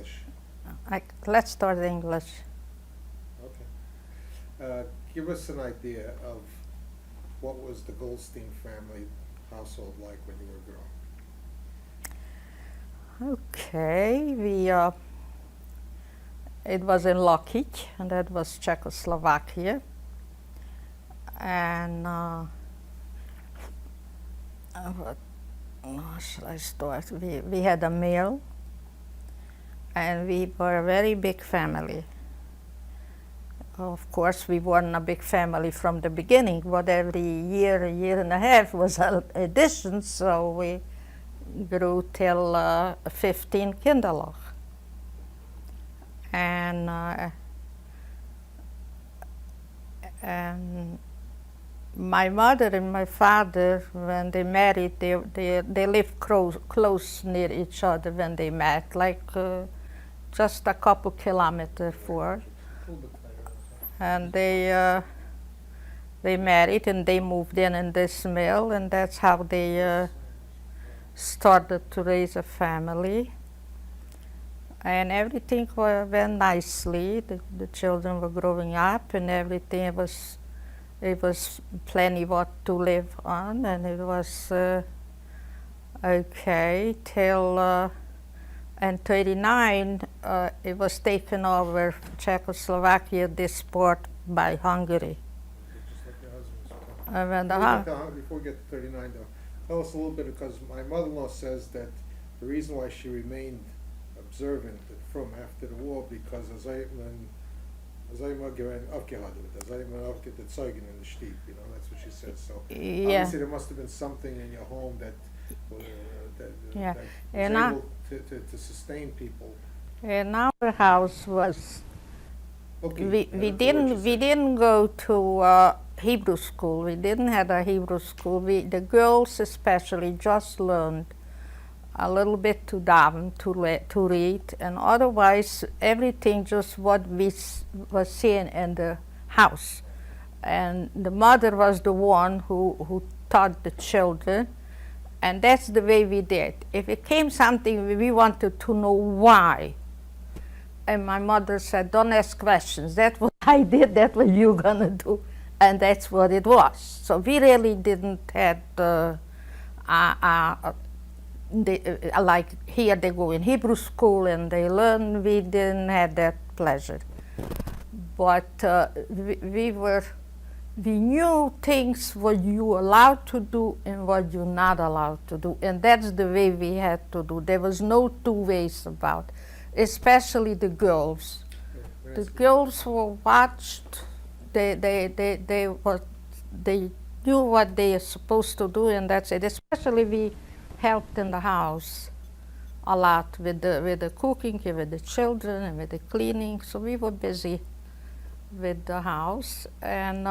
English. Let's start English. Okay. Give us an idea of what was the Goldstein family household like when you were a girl? Okay, it was in Lokic, and that was Czechoslovakia. And what should I start? We had a mill, and we were a very big family. Of course, we weren't a big family from the beginning, but every year, a year and a half was an addition, so we grew till 15 kinderlach. And my mother and my father, when they married, they lived close near each other when they met, like just a couple kilometers for. And they married and they moved in this mill, and that's how they started to raise a family. And everything went nicely. The children were growing up, and everything it was plenty what to live on, and it was okay till in 39 it was taken over Czechoslovakia, this part, by Hungary. Just like your husband's. Before we get to 39 though, tell us a little bit, because my mother-in-law says that the reason why she remained observant from after the war, because as I mal aufgehört, as I mal aufgehört Zeugen in the Stieb, you know, that's what she says. So obviously there must have been something in your home that was able to sustain people. And our house was, Okay. we didn't go to Hebrew school. We didn't have a Hebrew school. The girls especially just learned a little bit to daven, to read, and otherwise everything just what we was seeing in the house. And the mother was the one who taught the children, and that's the way we did. If it came something, we wanted to know why. And my mother said, don't ask questions. That's what I did, that's what you're gonna do. And that's what it was. So we really didn't have like here they go in Hebrew school and they learn. We didn't have that pleasure. But we knew things what you allowed to do and what you're not allowed to do. And that's the way we had to do. There was no two ways about it. Especially the girls. The girls were watched. They knew what they are supposed to do, and that's it. Especially we helped in the house a lot with the cooking, with the children, and with the cleaning. So we were busy with the house, and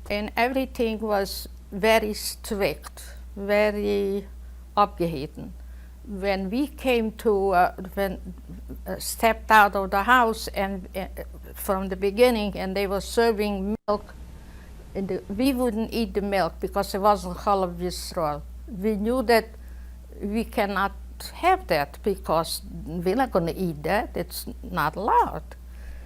everything was very strict, very opgeheven. When we came to stepped out of the house and from the beginning, and they were serving milk, we wouldn't eat the milk because it wasn't Chalav Yisrael. We knew that we cannot have that because we're not going to eat that. It's not allowed.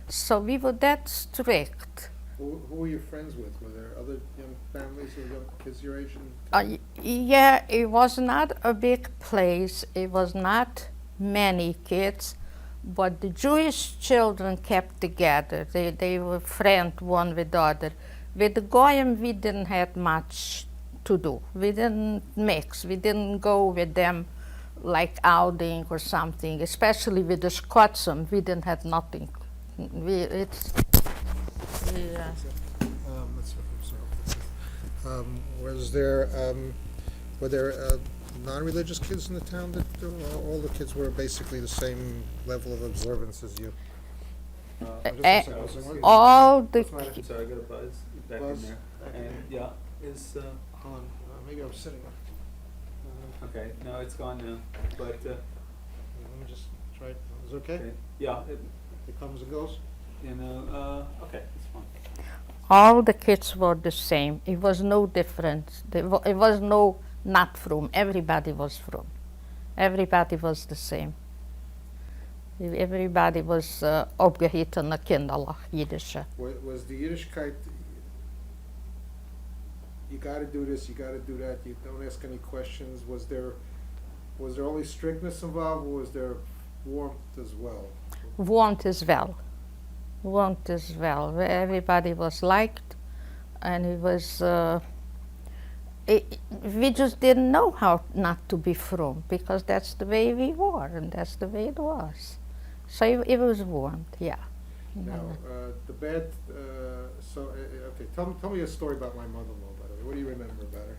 So we were that strict. Who were you friends with? Were there other young families or young kids your age? Yeah, it was not a big place. It was not many kids, but the Jewish children kept together. They were friends one with the other. With the Goyim, we didn't have much to do. We didn't mix. We didn't go with them like outing or something, especially with the Scotsum. We didn't have nothing. Were there non-religious kids in the town that all the kids were basically the same level of observance as you? All the Sorry, I got a buzz back in there. And yeah, is Hold on, maybe I'm sitting. okay. No, it's gone now. But Let me just try it. Is it okay? okay. Yeah, It comes and goes? okay, it's fine. all the kids were the same. It was no difference. It was no not from. Everybody was from. Everybody was the same. Everybody was opgehitene kinderlijk, Jiddische. Was the Yiddishkeit, you gotta do this, you gotta do that, you don't ask any questions, was there only strictness involved, or was there warmth as well? Warmth as well. Warmth as well. Everybody was liked, and it was. We just didn't know how not to be from, because that's the way we were, and that's the way it was. So it was warmth, yeah. Now, the bad, okay, tell me a story about my mother-in-law, by the way. What do you remember about her?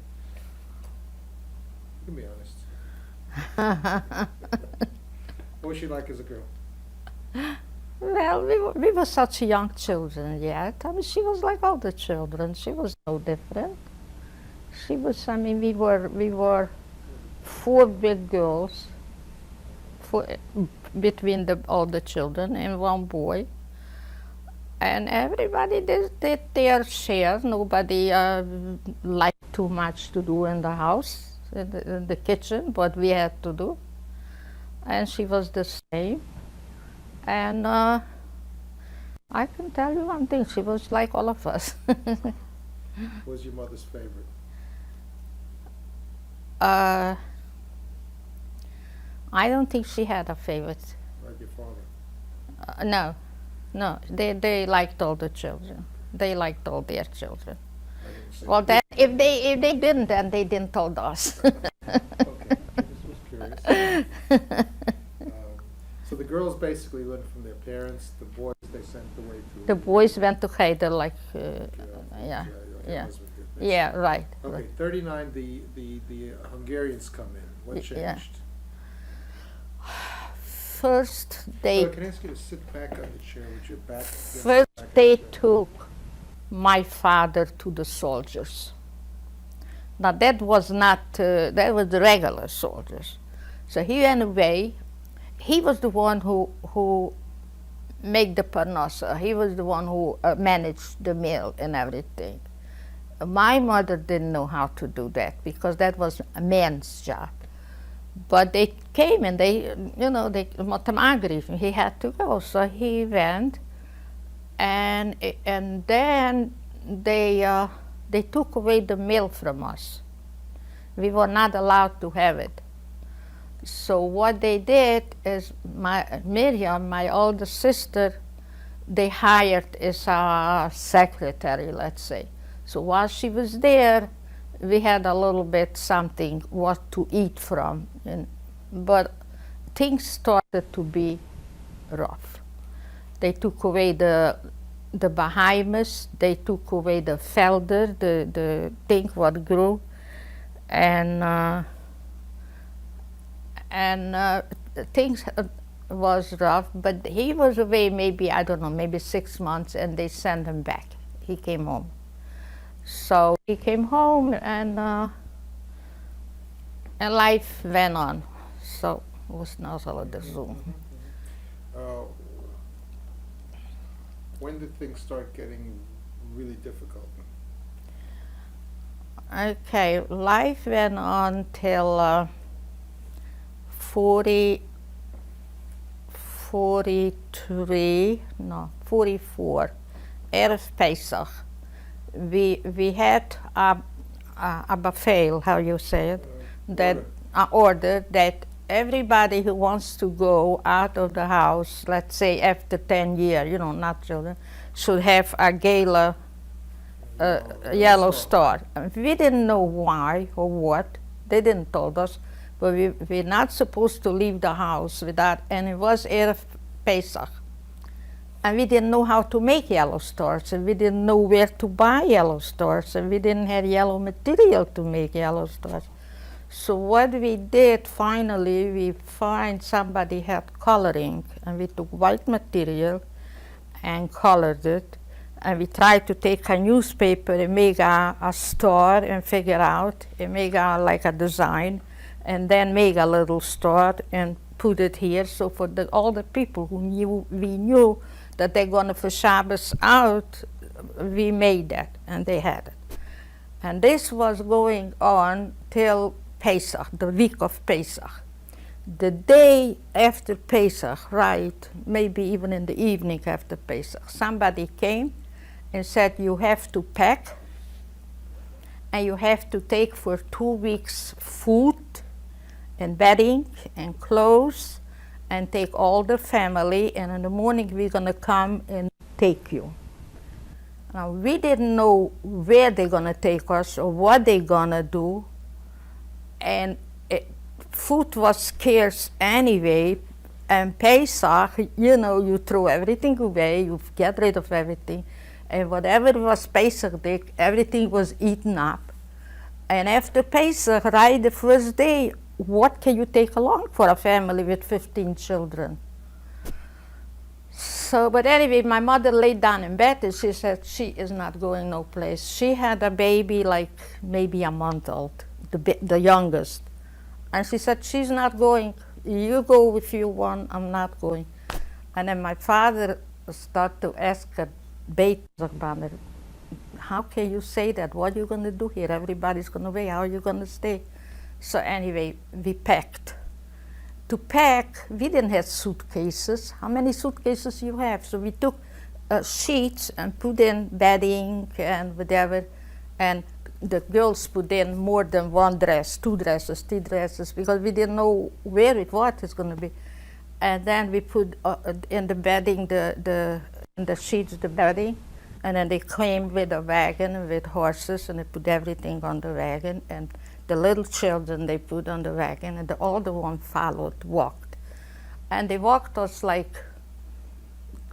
You can be honest. What was she like as a girl? Well, we were such young children yet. I mean, she was like all the children. She was no different. She was, I mean, we were 4 big girls between all the children and 1 boy. And everybody did their share. Nobody liked too much to do in the house, in the kitchen, but we had to do. And she was the same. And I can tell you one thing, she was like all of us. What was your mother's favorite? I don't think she had a favorite. Like your father? No, they liked all the children. They liked all their children. I didn't say Well, that. if they didn't, then they didn't told us. Okay, I just was curious. So the girls basically learned from their parents, the boys they sent away to... The boys went to Heide, like, your yeah, your yeah. husband did. yeah, right. Okay, right. 39, the Hungarians come in. What changed? Yeah. First, they Can I ask you to sit back on the chair with your back? against the First, back of the they chair? took my father to the soldiers. Now, that was not, that was the regular soldiers. So he went away. He was the one who made the parnassa. He was the one who managed the mill and everything. My mother didn't know how to do that, because that was a man's job. But they came and they mocht hem aangeven. He had to go, so he went, and then they took away the mill from us. We were not allowed to have it. So what they did is, Miriam, my older sister, they hired as a secretary, let's say. So while she was there, we had a little bit something what to eat from, but things started to be rough. They took away the Bahamas, they took away the velder, the thing what grew, and things was rough. But he was away maybe, I don't know, maybe 6 months, and they sent him back. He came home. So he came home, and life went on. So it was not all the Zoom. When did things start getting really difficult? Okay, life went on till 44, Erev Pesach. We had a bevel, how you say it, that order that everybody who wants to go out of the house, let's say after 10 years, not children, should have a gala yellow star. We didn't know why or what. They didn't told us, but we're not supposed to leave the house without, and it was Erev Pesach. And we didn't know how to make yellow stars, and we didn't know where to buy yellow stars, and we didn't have yellow material to make yellow stars. So what we did, finally, we find somebody had coloring, and we took white material and colored it, and we tried to take a newspaper and make a star and figure out, and make like a design, and then make a little star and put it here. So for all the people who we knew that they're going to for Shabbos out, we made that, and they had it. And this was going on till Pesach, the week of Pesach. the day after Pesach, right, maybe even in the evening after Pesach, somebody came and said, you have to pack and you have to take for 2 weeks food and bedding and clothes and take all the family, and in the morning we're going to come and take you. Now, we didn't know where they're going to take us or what they're going to do, and food was scarce anyway, and Pesach, you know, you throw everything away, you get rid of everything, and whatever was Pesach day, everything was eaten up. And after Pesach, right, the first day, what can you take along for a family with 15 children? So, but anyway, my mother laid down in bed and she said she is not going no place. She had a baby like maybe a month old, the youngest. And she said, she's not going. You go if you want, I'm not going. And then my father started to ask her, how can you say that? What are you going to do here? Everybody's going away. How are you going to stay? So anyway, we packed. To pack, we didn't have suitcases. How many suitcases you have? So we took sheets and put in bedding and whatever, and the girls put in more than one dress, 2 dresses, 3 dresses, because we didn't know where what it's going to be. And then we put in the bedding, in the sheets, the bedding, and then they came with a wagon with horses, and they put everything on the wagon, and the little children they put on the wagon, and the older one followed, walked. And they walked us like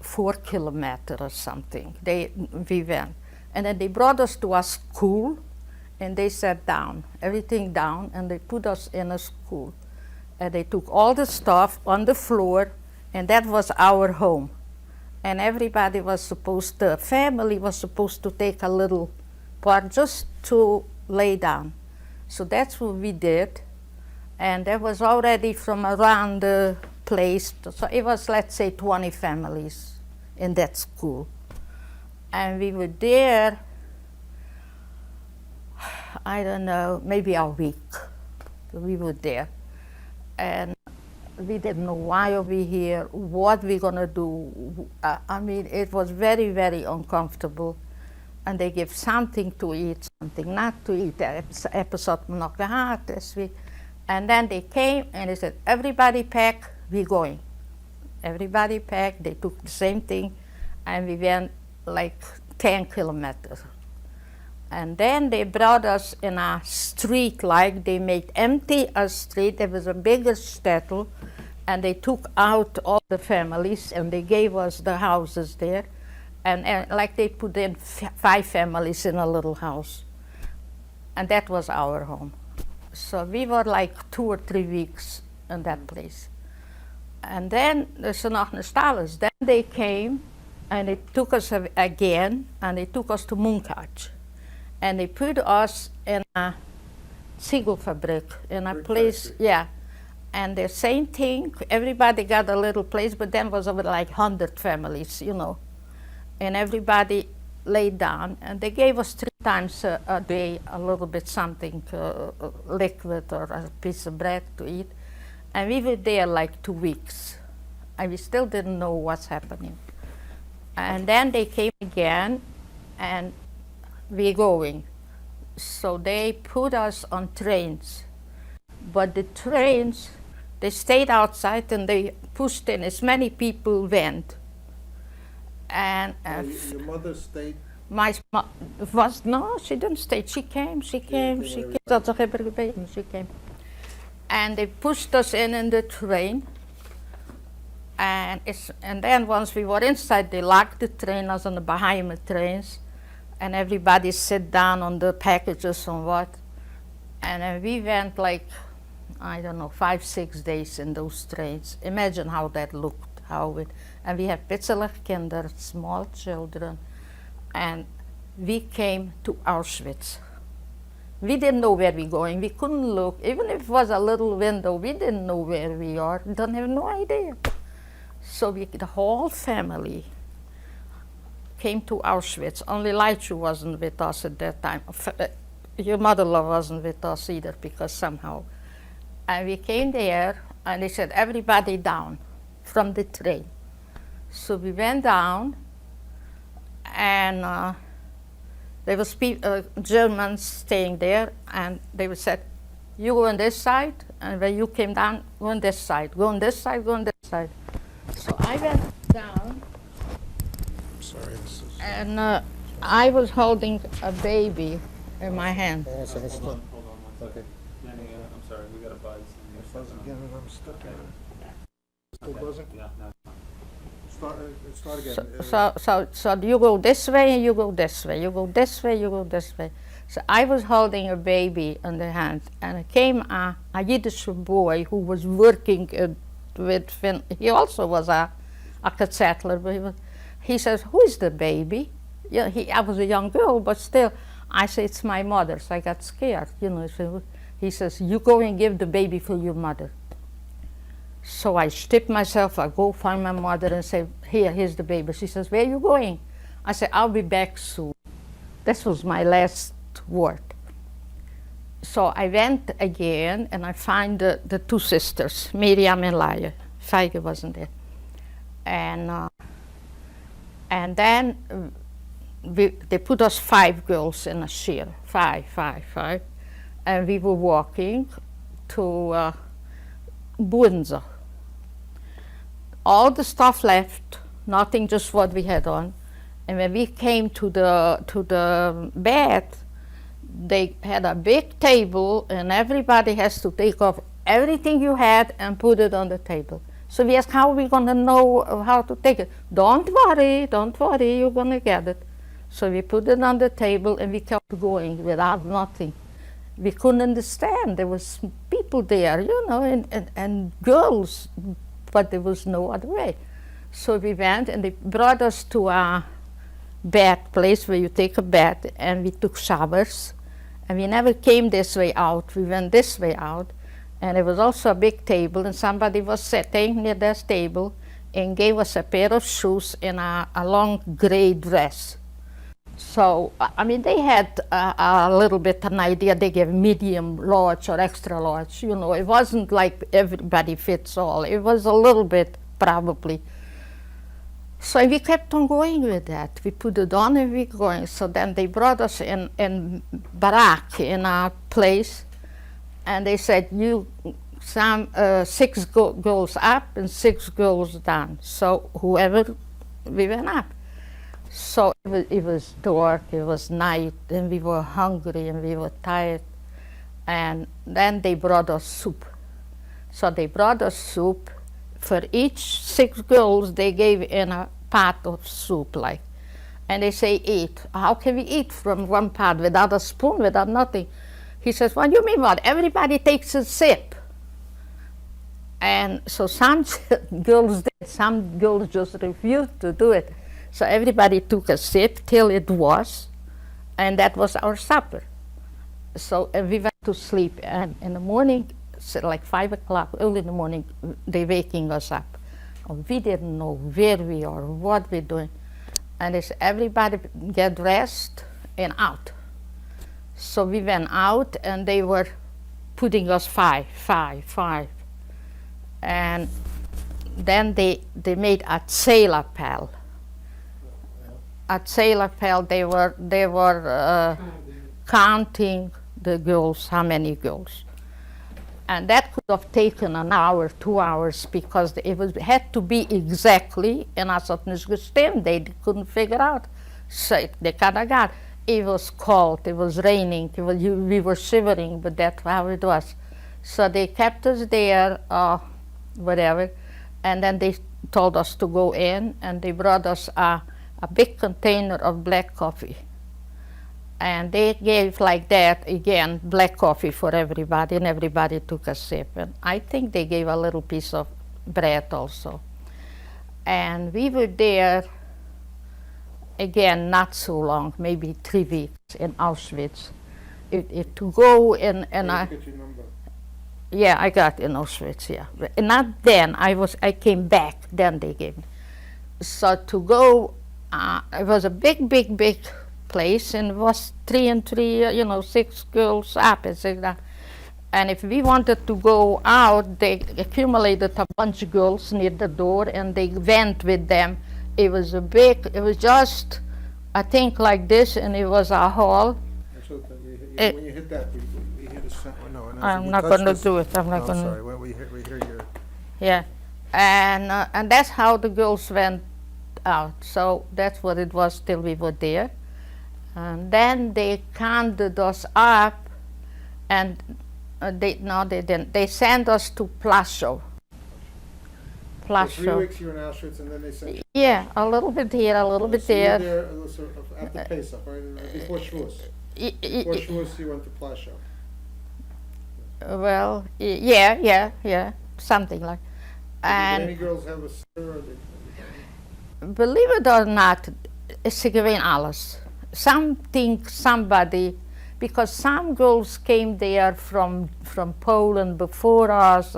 4 kilometers or something. We went. And then they brought us to a school, and they sat down, everything down, and they put us in a school. And they took all the stuff on the floor, and that was our home. And everybody was supposed to, family was supposed to take a little part just to lay down. So that's what we did. And there was already from around the place, so it was, let's say, 20 families in that school. And we were there, I don't know, maybe a week. We were there. And we didn't know why are we here, what we're going to do. I mean, it was very, very uncomfortable. And they give something to eat, something not to eat. Episode nog gehad this week. And then they came and they said, everybody pack, we're going. Everybody packed, they took the same thing, and we went like 10 kilometers. And then they brought us in a street, like they made empty a street. There was a bigger shtetl, and they took out all the families, and they gave us the houses there. And like they put in 5 families in a little house. And that was our home. So we were like 2 or 3 weeks in that place. And then there's nog Nestalis. Then they came and they took us again, and they took us to Munkac. And they put us in a Ziegelfabrik, in a place, yeah. And the same thing, everybody got a little place, but then was over like 100 families, you know. And everybody laid down, and they gave us 3 times a day a little bit something, liquid or a piece of bread to eat. And we were there like 2 weeks, and we still didn't know what's happening. And then they came again, and we're going. So they put us on trains, but the trains, they stayed outside and they pushed in as many people went. And your mother stayed? No, she didn't stay. She came. Dat zag ik er gebeten. She came. And they pushed us in the train. And then once we were inside, they locked the train, as on the Bahama trains, and everybody sat down on the packages and what. And then we went like, I don't know, 5, 6 days in those trains. Imagine how that looked. And we have pitselige kinderen, small children, and we came to Auschwitz. We didn't know where we were going. We couldn't look. Even if it was a little window, we didn't know where we are. We don't have no idea. So the whole family came to Auschwitz. Only Leichu wasn't with us at that time. Your mother-in-law wasn't with us either, because somehow. And we came there, And they said, everybody down from the train. So we went down, and there was Germans staying there, and they said, you go on this side, and when you came down, go on this side, go on this side, go on this side. So I went down, Sorry, this is. and I was holding a baby in my hand. Hold on a second, Hold stop. on, hold on one second. Okay. Yeah, I'm sorry, we got a buzz. If I was again and I'm stuck in it. Still buzzing? Yeah, no. Start again. So you go this way and you go this way. You go this way, you go this way. So I was holding a baby in the hand, and it came a Yiddish boy who was working with Finn. He also was a settler, but he says, who is the baby? Yeah, I was a young girl, but still, I said, it's my mother, so I got scared, you know. So he says, you go and give the baby for your mother. So I strip myself, I go find my mother and say, here's the baby. She says, where are you going? I said, I'll be back soon. This was my last word. So I went again, and I find the two sisters, Miriam and Laia. Feige wasn't there. And then they put us 5 girls in a chair, five. And we were walking to Bunza. All the stuff left, nothing, just what we had on. And when we came to the bed, they had a big table, and everybody has to take off everything you had and put it on the table. So we asked, how are we going to know how to take it? Don't worry, you're going to get it. So we put it on the table, and we kept going without nothing. We couldn't understand. There was people there, you know, and girls, but there was no other way. So we went, and they brought us to a bath place where you take a bath, and we took showers. And we never came this way out. We went this way out. And there was also a big table, and somebody was sitting near this table and gave us a pair of shoes and a long gray dress. So, I mean, they had a little bit an idea. They gave medium large or extra large, you know. It wasn't like everybody fits all. It was a little bit, probably. So we kept on going with that. We put it on and we going. So then they brought us in Barak, in a place, and they said, some 6 girls up and 6 girls down. So whoever, we went up. So it was dark, it was night, and we were hungry and we were tired. And then they brought us soup. So they brought us soup. For each 6 girls, they gave in a pot of soup, like. And they say, eat. How can we eat from one pot without a spoon, without nothing? He says, what do you mean what? Everybody takes a sip. And so some girls did, some girls just refused to do it. So everybody took a sip till it was, and that was our supper. So we went to sleep, and in the morning, so like 5 o'clock, early in the morning, they waking us up. We didn't know where we are, what we're doing. And they said, everybody get dressed and out. So we went out, and they were putting us five. And then they made a Zählerpal. At Zählerpal, they were counting the girls, how many girls. And that could have taken an hour, 2 hours, because it had to be exactly, and I thought, they couldn't figure out. So they kind of got, it was cold, it was raining, we were shivering, but that's how it was. So they kept us there, whatever, and then they told us to go in, and they brought us a big container of black coffee. And they gave like that, again, black coffee for everybody, and everybody took a sip. And I think they gave a little piece of bread also. And we were there, again, not so long, maybe 3 weeks in Auschwitz. To go in yeah, I got in Auschwitz, yeah. But not then, I came back, then they gave me. So to go, it was a big place, and it was 3 and 3, 6 girls up and 6 down. And if we wanted to go out, they accumulated a bunch of girls near the door and they went with them. It was it was just, I think, like this, and it was a hall. And so It- when you hit that, we hear the sound, no, and as I'm you not touch going to this- do it. I'm No, not going to. sorry, when we hear your, Yeah, and that's how the girls went out. So that's what it was till we were there, and then they counted us up, and they didn't. They sent us to Plaszow. for 3 Plaszow. weeks you were in Auschwitz, and then they sent you. Yeah, a little bit here, a little bit So you were there. there sort of after Pesach, right, before Shavuos. Y- y- Before y- Shavuos, you went to Plaszow. Well, yeah, something like. Did And any girls have a sitter, or believe it or not, ze geween alles. Somebody, because some girls came there from Poland before us.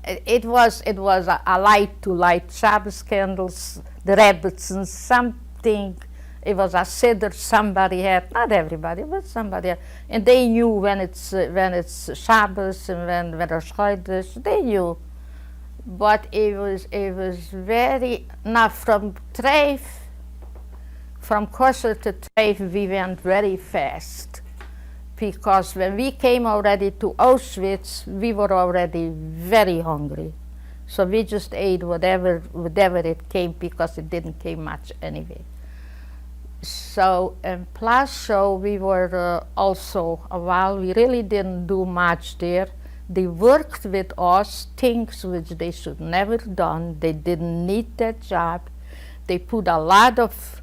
It was a light to light Shabbos candles, the Rebbitzins, something. It was a siddur somebody had, not everybody, but somebody had. And they knew when it's Shabbos and when Rosh Chodesh, they knew. But it was very, now from Kosher to Treif we went very fast, because when we came already to Auschwitz we were already very hungry, so we just ate whatever it came, because it didn't came much anyway. So in Plaszow we were also a while. We really didn't do much there. They worked with us things which they should never done. They didn't need that job. They put a lot of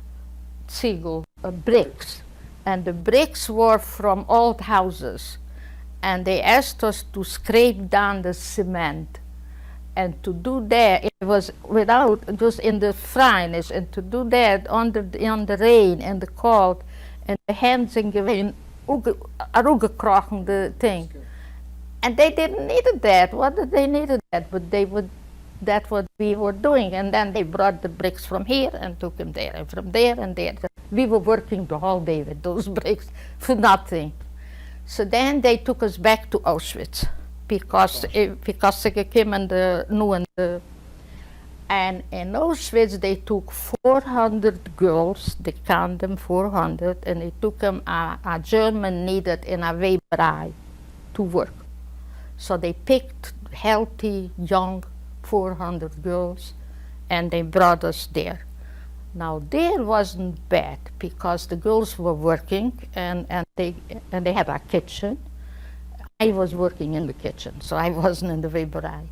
bricks, and the bricks were from old houses, and they asked us to scrape down the cement, and to do that it was without, just in the fryness, and to do that on the rain and the cold, and the hands in geween gekrochen the thing. And they didn't need that. What did they need that? But that's what we were doing. And then they brought the bricks from here and took them there, and from there and there. We were working the whole day with those bricks for nothing. So then they took us back to Auschwitz, because they came in the and in Auschwitz they took 400 girls. They counted them 400, and they took them a German needed in a Weberei to work. So they picked healthy, young 400 girls, and they brought us there. Now there wasn't bad, because the girls were working, and they had a kitchen. I was working in the kitchen, so I wasn't in the Weberei.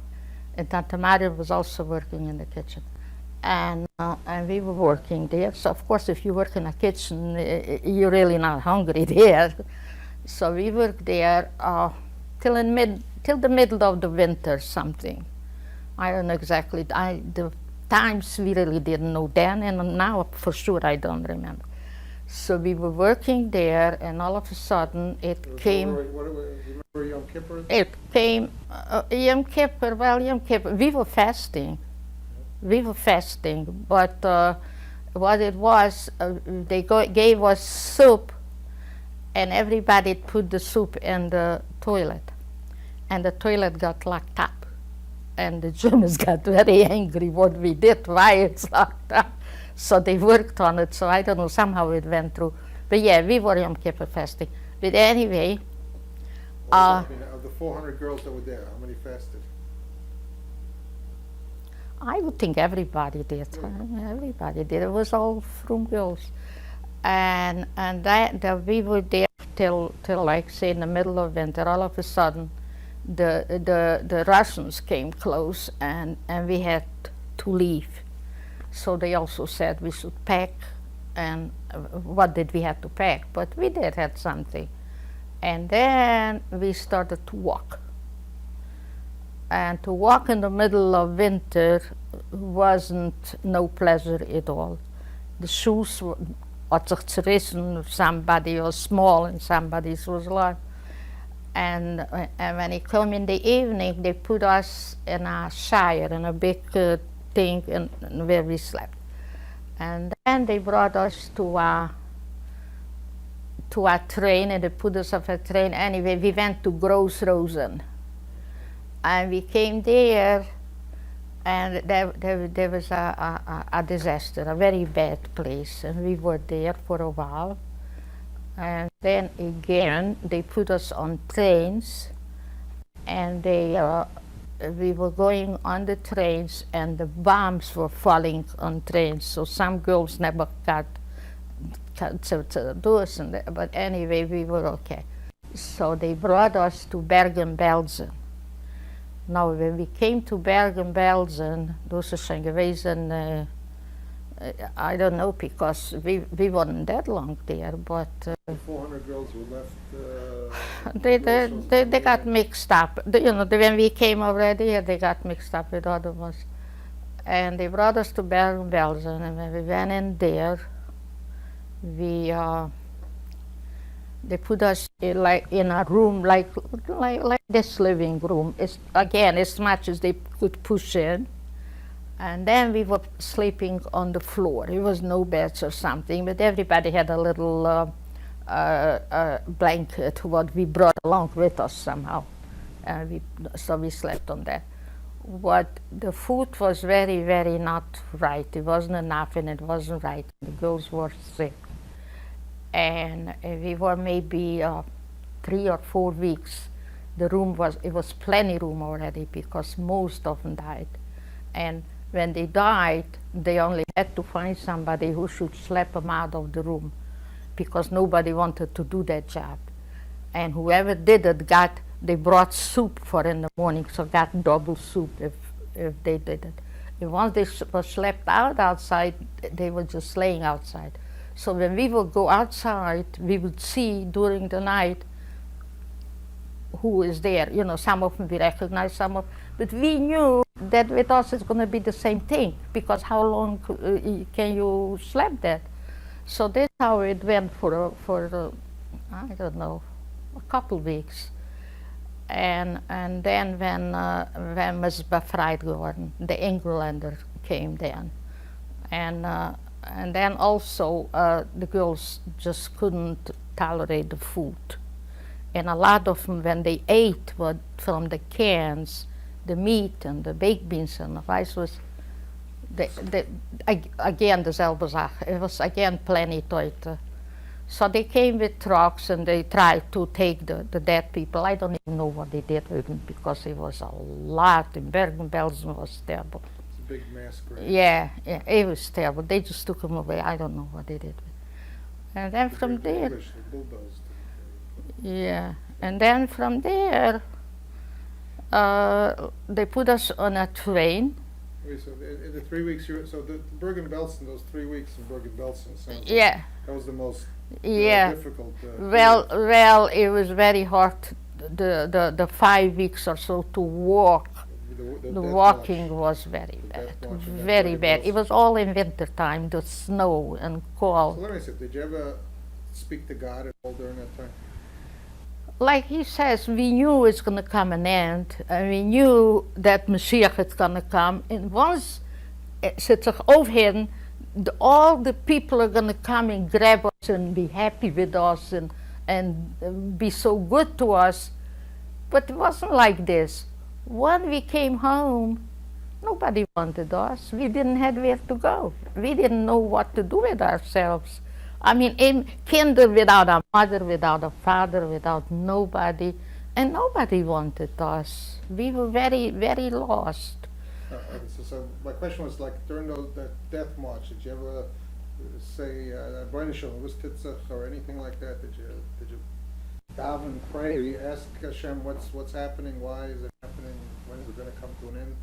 And Tante Maria was also working in the kitchen. And we were working there. So of course if you work in a kitchen, you're really not hungry there. So we worked there till the middle of the winter something. I don't know exactly, the times we really didn't know then, and now for sure I don't remember. So we were working there, and all of a sudden it came. you remember Yom Kippur? It came, Yom Kippur, we were fasting. But what it was, they gave us soup, and everybody put the soup in the toilet. And the toilet got locked up. And the Germans got very angry what we did, why it's locked up. So they worked on it, so I don't know, somehow it went through. But yeah, we were Yom Kippur fasting. But anyway, Of the 400 girls that were there, how many fasted? I would think everybody did. Everybody did. It was all from girls. And that we were there till like say in the middle of winter. All of a sudden the Russians came close, and we had to leave. So they also said we should pack, and what did we have to pack? But we did have something. And then we started to walk. And to walk in the middle of winter wasn't no pleasure at all. The shoes were had zich zerrissen, somebody was small and somebody was large. And when it came in the evening, they put us in a shire, in a big thing where we slept. And then they brought us to to a train, and they put us off a train. Anyway, we went to Großrosen. And we came there, and there was a disaster, a very bad place. And we were there for a while. And then again, they put us on trains, and we were going on the trains, and the bombs were falling on trains. So some girls never got to doors, but anyway, we were okay. So they brought us to Bergen-Belsen. Nou, when we came to Bergen-Belsen, those zijn gewezen, I don't know, because we weren't that long there, but 400 girls who left. they got mixed up. When we came already, they got mixed up with other ones. And they brought us to Bergen-Belsen, and when we went in there, they put us in a room like this living room. It's, again, as much as they could push in. And then we were sleeping on the floor. It was no beds or something, but everybody had a little blanket what we brought along with us somehow. So we slept on that. But the food was very, very not right. It wasn't enough, and it wasn't right. The girls were sick. And we were maybe 3 or 4 weeks. It was plenty room already, because most of them died. And when they died, they only had to find somebody who should slap them out of the room, because nobody wanted to do that job. And whoever did it they brought soup for in the morning, so got double soup if they did it. And once they were slept out outside, they were just laying outside. So when we would go outside, we would see during the night who is there. Some of them we recognized, but we knew that with us it's going to be the same thing, because how long can you sleep that? So that's how it went for I don't know, a couple weeks. And then when Ms. Befrijdgeworden, the Englander, came then, and then also the girls just couldn't tolerate the food. And a lot of them, when they ate from the cans, the meat and the baked beans and the rice was, again, dezelfde zaak. It was again plenty to eat. So they came with trucks, and they tried to take the dead people. I don't even know what they did with them, because it was a lot. In Bergen-Belsen was terrible. It's a big mass grave. Yeah, it was terrible. They just took them away. I don't know what they did. And then from there, English, they bulldozed. yeah, and then from there, they put us on a train. Wait, so in the 3 weeks so the Bergen-Belsen, those 3 weeks in Bergen-Belsen, sounds Yeah. like that was the most Yeah. difficult. Well, it was very hard. The 5 weeks or so to walk. The death walking march. was very The bad, death march in that very bad. It Bergen-Belsen. was all in winter time, the snow and So cold. let me say, did you ever speak to God at all during that time? Like he says, we knew it's going to come an end, and we knew that Mashiach is going to come. And once zit zich overheen, all the people are going to come and grab us and be happy with us and be so good to us. But it wasn't like this. When we came home, nobody wanted us. We didn't have where to go. We didn't know what to do with ourselves. I mean, kinderen without a mother, without a father, without nobody, and nobody wanted us. We were very, very lost. So my question was, like, during that death march, did you ever say Brenishon was Titzach or anything like that? Did you daven, pray, or you ask Hashem what's happening, why is it happening, when is it going to come to an end?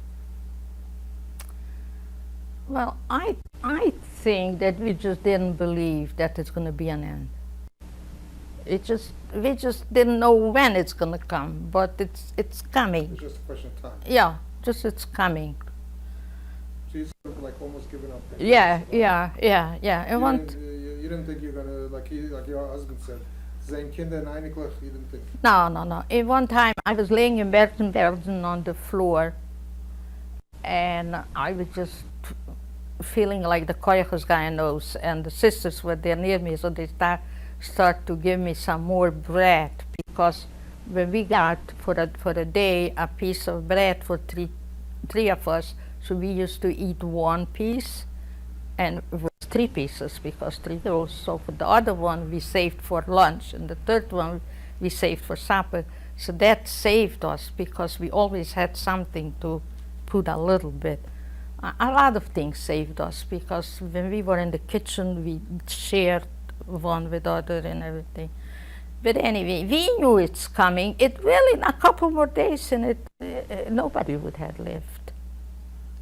Well, I think that we just didn't believe that it's going to be an end. We just didn't know when it's going to come, but it's coming. It's just a question of time. Yeah, just it's coming. So you sort of like almost given up. Yeah. You didn't think you're gonna, like your husband said, zijn Kinder eindiglich. You didn't think. No. In one time, I was laying in Bergen-Belsen on the floor, and I was just feeling like the koiches guy knows, and the sisters were there near me, so they start to give me some more bread, because when we got for the day a piece of bread for three of us, so we used to eat one piece, and it was three pieces because three girls. So for the other one we saved for lunch, and the third one we saved for supper. So that saved us because we always had something to put a little bit. A lot of things saved us because when we were in the kitchen we shared one with other and everything. But anyway, we knew it's coming. It will in a couple more days, and nobody would have lived.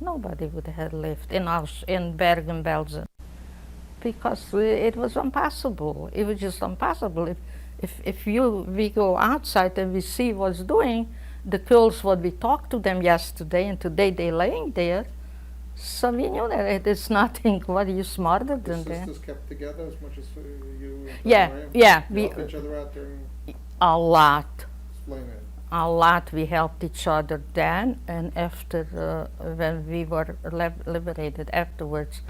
Nobody would have lived in Bergen, Belgium, because it was impossible. It was just impossible. If we go outside and we see what's doing, the girls, what we talked to them yesterday, and today they're laying there. So we knew that it is nothing. What are you smarter than The that? sisters kept together as much as you and Yeah, Mariam? yeah. You We helped each other out there and a lot. explain it. A lot. We helped each other then, and after when we were liberated afterwards,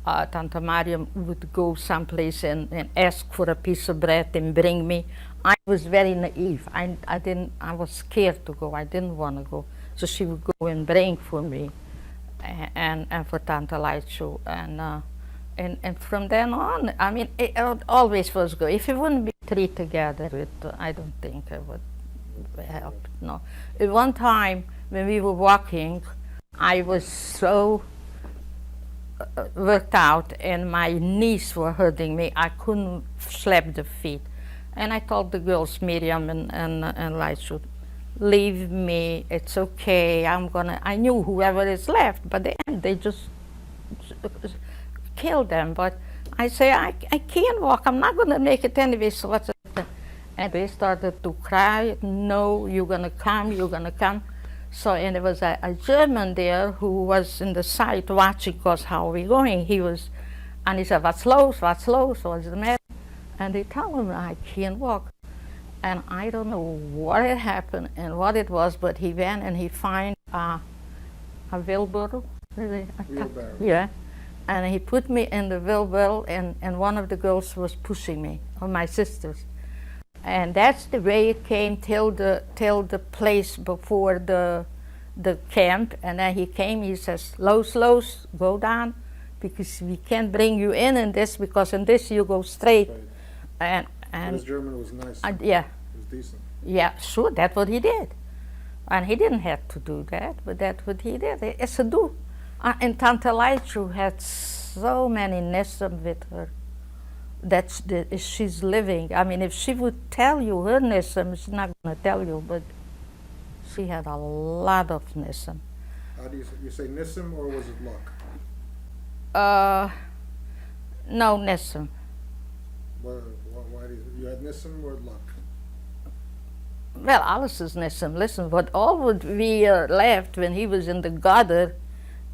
Tante Mariam would go someplace and ask for a piece of bread and bring me. I was very naive. I was scared to go. I didn't want to go. So she would go and bring for me, and for Tante Ruchel, and from then on, I mean, it always was good. If it wouldn't be three together, I don't think it would help. No. At one time when we were walking, I was so worked out and my knees were hurting me. I couldn't slap the feet, and I told the girls, Miriam and Ruchel, leave me. It's okay. I knew whoever is left, but they just kill them. But I say I can't walk. I'm not gonna make it anyway. So what's it? And they started to cry. No, you're gonna come. You're gonna come. So, and there was a German there who was in the side watching us how we going. And he said, what's los? What's los? What's the matter? And they tell him, I can't walk. And I don't know what had happened and what it was, but he went and he found a wheelbarrow. Wheelbarrow. Yeah. And he put me in the wheelbarrow, and one of the girls was pushing me, or my sisters. And that's the way it came till the place before the camp. And then he came, he says, Los, go down, because we can't bring you in this, because in this you go straight. Right. And His German was nice. yeah. It was decent. Yeah, sure, that's what he did. And he didn't have to do that, but that's what he did. It's a do. And Tante Ruchel had so many nism with her that she's living. I mean, if she would tell you her nism, she's not going to tell you, but she had a lot of nism. How do you say Nissim, or was it luck? No nism. Why do you had Nissim or luck? Well, alles is nism. Listen, what all would we left when he was in the gutter,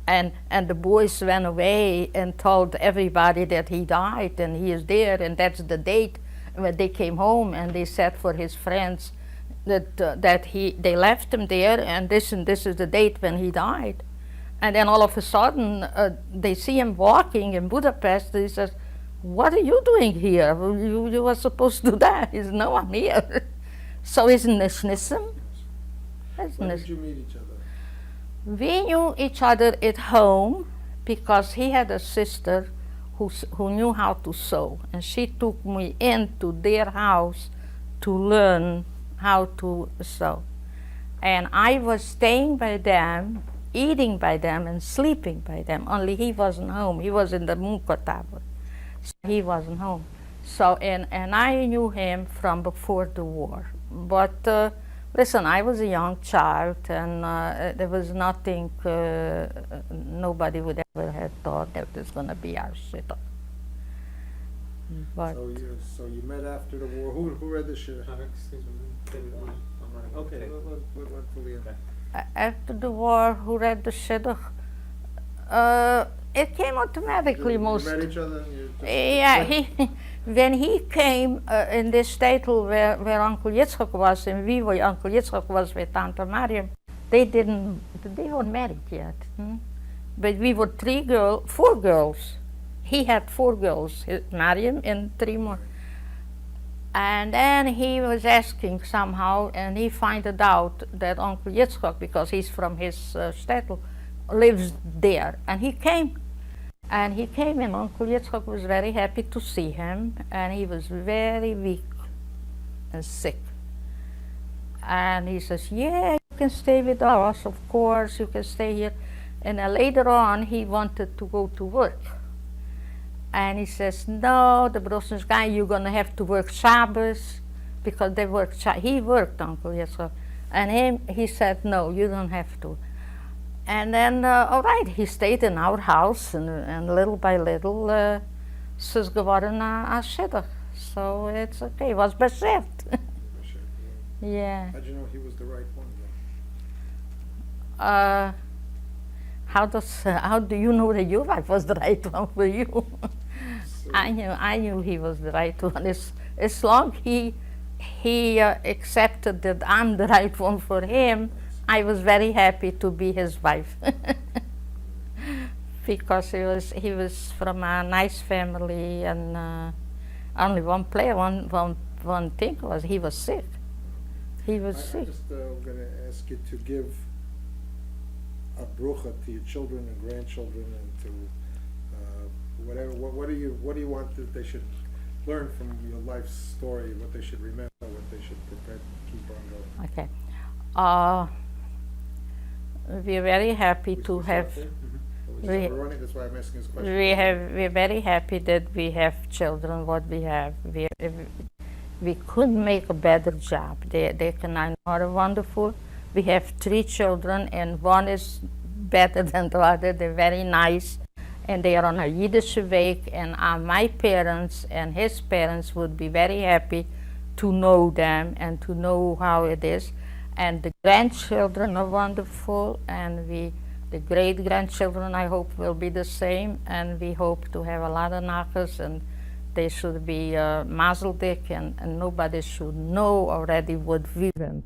and the boys ran away and told everybody that he died and he is there, and that's the date when they came home, and they said for his friends that they left him there, and this is the date when he died. And then all of a sudden they see him walking in Budapest. He says, what are you doing here? You were supposed to die. He says, no, I'm here. So isn't this nism? When did you meet each other? We knew each other at home because he had a sister who knew how to sew, and she took me into their house to learn how to sew. And I was staying by them, eating by them, and sleeping by them, only he wasn't home. He was in the Munkertafel, so he wasn't home. So, and I knew him from before the war. But listen, I was a young child, and there was nothing, nobody would ever have thought that was going to be our shidduch. But So you met after the war. Who read the shidduch? Excuse me. I'm running. Okay. What till the end? after the war, who read the shidduch? It came automatically You most. met each other and you just Yeah, when he came in this shtetl where Uncle Yitzchak was, and we were, Uncle Yitzchak was with Tante Mariam, they weren't married yet. But we were four girls. He had four girls, Mariam and three more. And then he was asking somehow, and he found it out that Uncle Yitzchak, because he's from his shtetl, lives there. And he came. And he came, and Uncle Yitzchak was very happy to see him, and he was very weak and sick. And he says, yeah, you can stay with us, of course, you can stay here. And later on, he wanted to go to work. And he says, no, the Brussels guy, you're going to have to work Shabbos, because they work, he worked, Uncle Yitzchak. And he said, no, you don't have to. And then, all right, he stayed in our house, and little by little, es ist geworden a shidduch. So it's okay, it was beschert. Yeah. How'd you know he was the right one then? How do you know that your wife was the right one for you? So, I knew he was the right one. As long he accepted that I'm the right one for him, I was very happy to be his wife. Because he was from a nice family, and only one thing was he was sick. He was sick. I'm just going to ask you to give a brucha to your children and grandchildren, and to whatever. What do you want that they should learn from your life story? What they should remember? What they should prepare to keep on going? Okay. We're very happy to have. We're running. That's why I'm asking this question. We're very happy that we have children. What we have, we couldn't make a better job. They are wonderful. We have 3 children, and one is better than the other. They're very nice, and they are on a Yiddish way. And my parents and his parents would be very happy to know them and to know how it is. And the grandchildren are wonderful, and the great-grandchildren, I hope, will be the same, and we hope to have a lot of nachas, and they should be mazel dik, and nobody should know already what we went